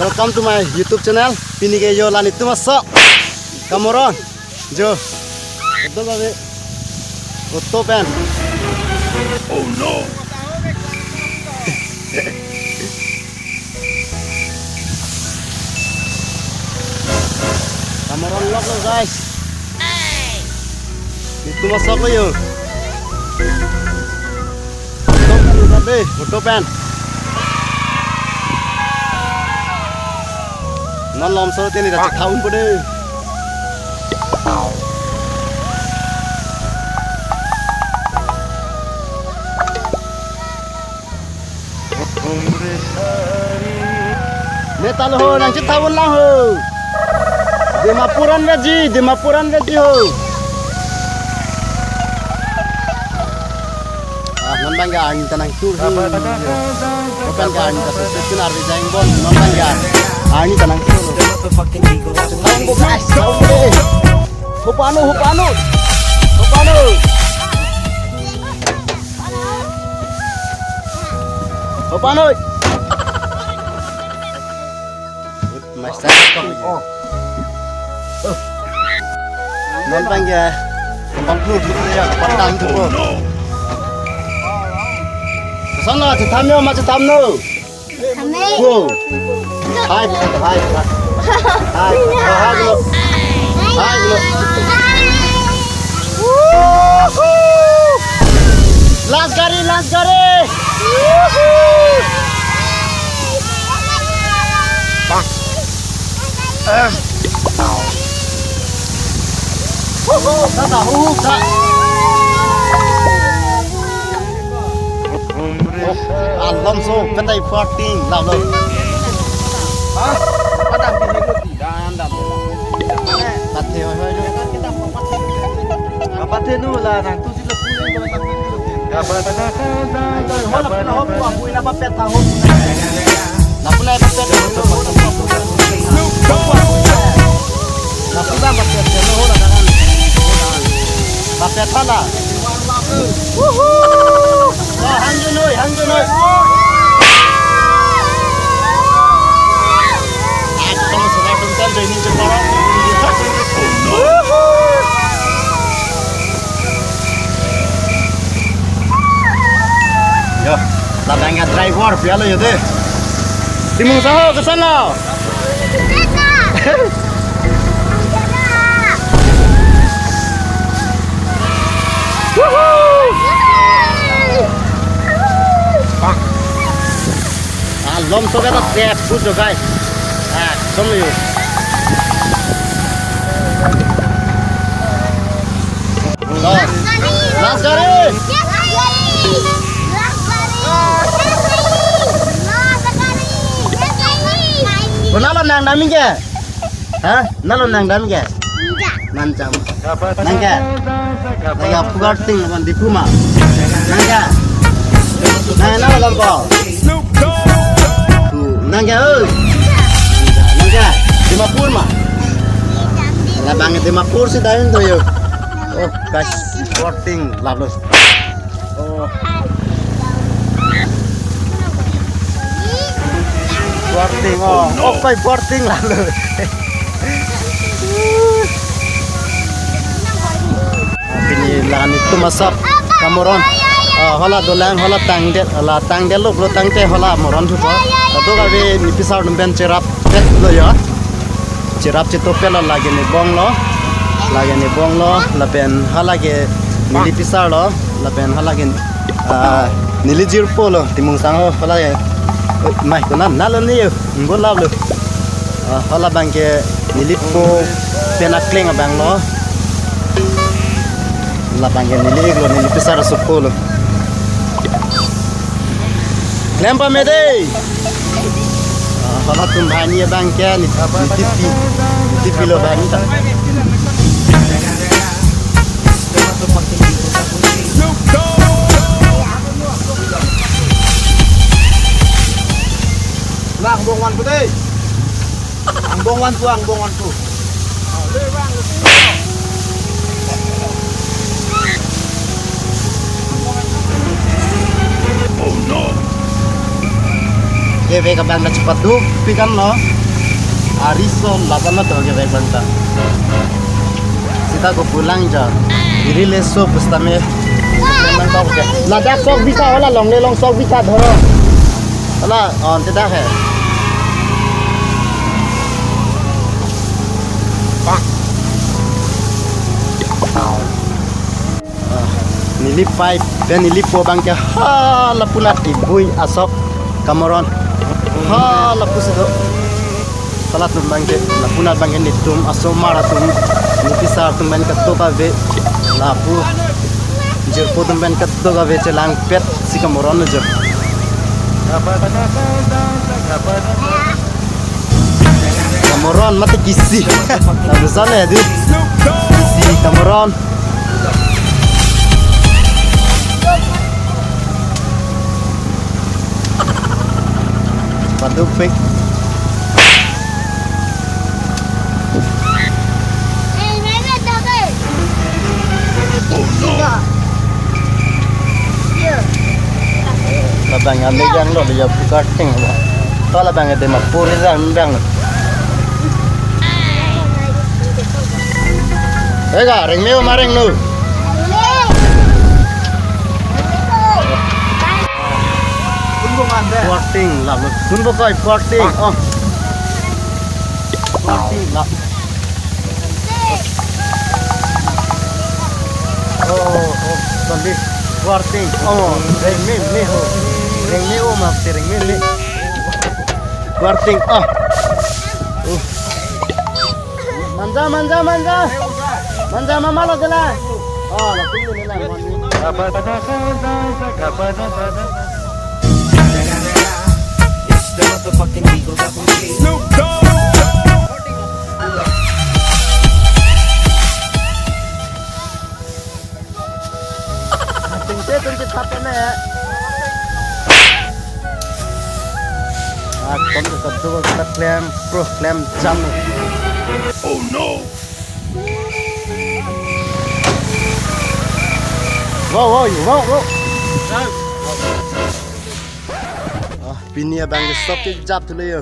welcome to my YouTube channel. Pinige yo lan itu masuk. Cameron, jo. Itu gawe. Foto pen. Oh no. Cameron lock lo guys. Itu masuk lo yo. Foto pen. Non lom sơ tên này là chắc tháo đi. Neta lo ho nang chắc tháo lang ho. Dimapuran gaji ho. Non bangga angin tanang tur hi. Bukan ga angin tas sesunar di jaing bon non bangga. Angin tanang tur. Tahu go guys, tahu deh. Hupano. Master kok. Non bangga. Komplit dulu ya, patang tu. Sana cetamnya macam tamno. Go. Hai. Last gari. Bang. Alam so petai 14 law lo. Hah? Padam di nego dan. Pate hoi lo. Apa tu lah nang tu sila punya lo tak ni lo. Hop aku ina papet tahu. Napuna papet lo. Napuna papet lo ho kan. Papet pala. Hangju noi. Kamu sudah bentar jadi jepara. Yo, labangnya driver pialo ya deh. Timung saho ke sana. Lom so kata step good guys. Come you. Last gari. Nalon nang dami ke? Hah? Nalon nang dami ke? Mancam. Nangka. Nangka pugar ting di Puma. Nangka. Nang nalon ko. Nangka ơi. Nangka. Dimapur mah. Labang Dimapur sih dah itu yo. Oh guys, sporting lablos. Oh. Sporting oh pai sporting lablos. Ini lahan itu masak Cameron. Hola dolang hola tangdel lo bro tangte hola moron tu pa. Tato kabe nipisar numben cerap pet lo ya. Cerap cetopel lagi ni bong lo. Lapen halage nilipisar lo. Lapen halage nilijir po lo. Timung sango hola ya. Mai kona nalon ni yo. Ngol lab lo. Hola bangke nilipo penakling abang lo. Lapangnya nilipisar sepuluh. Lempa mede. Kalau tumbani ya bangke tipi lo bani tak. Lah bongwan putih. Bongwan tu. Kayak kabang na cepat tuh, pikan lo. Ariso laban na to ke baik bangta. Sita ko pulang ja. Diri le so pustame. Memang kau ke. Ladak sok bisa ola long le long sok bisa dhoro. Ola on tidak hai. Nilip pipe dan nilip po bangke ha lapunat ibui asok kamoron ha lapus itu salat tum bangke lapunat bangke nitum asom maratum nipisar tum ban katto ka ve lapu jerpo tum ban katto ka ve celang pet si kamoron jo kamoron mate kisi lalu sana ya di kisi kamoron Padu fake. Labang ame jang lo dia cutting ba. To labang ate mat puri jang bang. Ega ring meu maring nu. Bungan deh. Porting lah, sun bokai porting. Oh, porting lah. Oh, tadi porting. Oh, ring me ho, ring me oh maaf ring me. Porting. Oh, manja mama lo jalan. Oh, lo tunggu ni lah. The motherfucking Eagle Double G. Snoop Dogg. Tunjuk tapnya ya. Kon ke satu kita klaim pro klaim jam. Oh no. Wow. Pinia bang stop ke jap dulu yo.